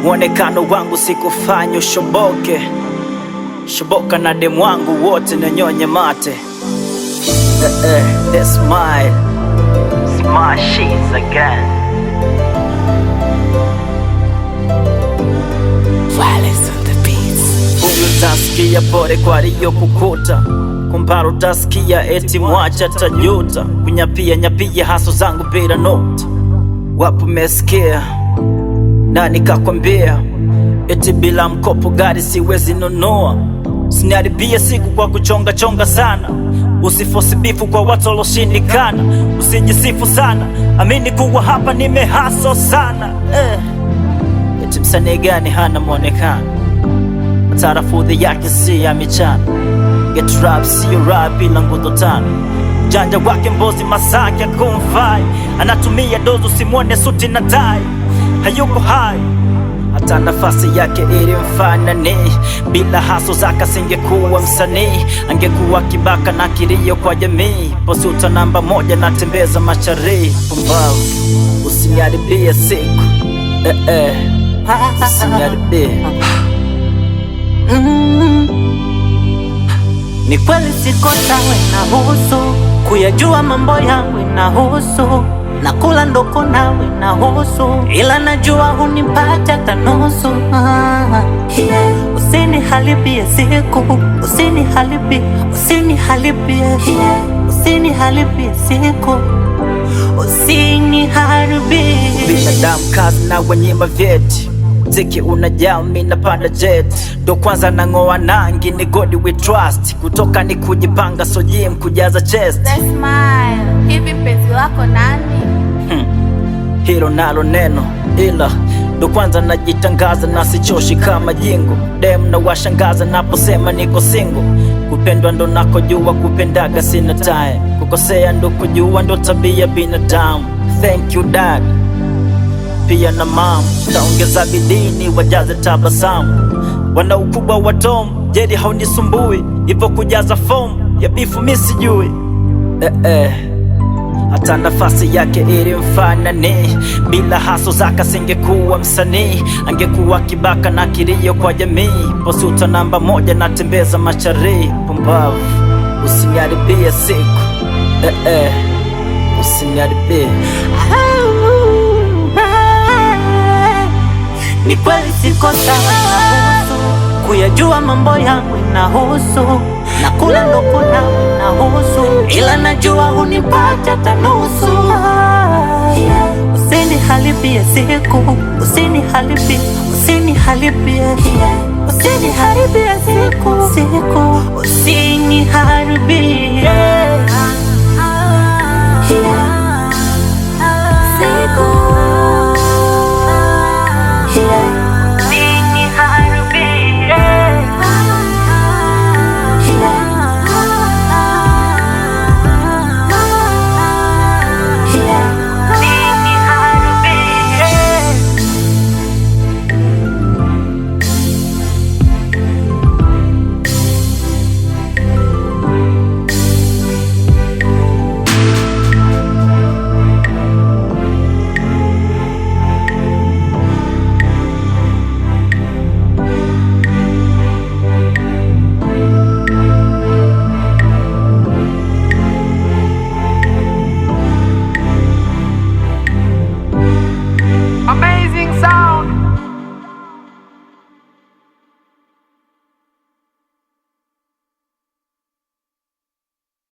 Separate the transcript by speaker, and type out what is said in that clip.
Speaker 1: Mwonekano wangu sikufanya ushoboke, shoboka na demu wangu wote nyonye mate. They smile, smart sheets again. Violence on the beats. Huyu utasikia pole kwa aliyokukuta, kumbara utasikia eti mwacha tajuta. Kunyapia haso zangu bila nota, wapo mesikia na nikakwambia eti bila mkopo gari siwezi nunua. Usiniharibie siku kwa kuchonga sana, usifosi bifu kwa watu waloshindikana. Usijisifu sana, amini kuwa hapa nimehaso sana. Eti msanii gani hana mwonekano, matarafudhi yake si ya michana. Get rap siyo rap bila nguzo tano, janja wake mbozi masaki akumfai. Anatumia dozo simwone suti na tai, hayuko hai hata nafasi yake ili mfanani. Bila haso zaka singekuwa msanii, angekuwa kibaka na kilio kwa jamii. Posuta namba moja na tembeza machari. Pumbavu, usiniharibie siku, usiniharibie.
Speaker 2: Ni kweli siko sawa inahusu, kuyajua mambo yangu inahusu, nakula ndoko nawe inahusu, ila najua hunipata tanusu. Usiniharibie siku, usiniharibie siku, usiniharibie.
Speaker 1: Binadamu kazi na wanyima vyeti, mziki unajaa mimi napanda jet. Ndo kwanza nang'oa nangi ni God we trust, kutoka ni kujipanga so gym kujaza chest.
Speaker 3: They smile, hivi penzi lako nani?
Speaker 1: Hilo nalo neno, ila ndo kwanza najitangaza na sichoshi kama jingo. Dem na washangaza naposema niko single. Kupendwa ndo nakojua, kupendaga sina time. Kukosea ndo kujua, ndo tabia binadamu. Thank you dad, pia na mom. Taongeza bidii wajaze tabasamu. Wana ukubwa wa Tom, Jerry haunisumbui. Ipo kujaza form ya bifu mimi sijui. Hata nafasi yake ili mfanani. Bila haso zaka singekuwa msanii, angekuwa kibaka na kilio kwa jamii. Posuta namba moja na tembeza machari. Pumbavu, usiniharibie siku, usiniharibie.
Speaker 2: Ni kweli siko sawa inahusu, kuyajua mambo yangu inahusu, nakula ndoko nawe inahusu, ila najua hunipata tanusu. Usiniharibie siku, usiniharibie siku, usiniharibie.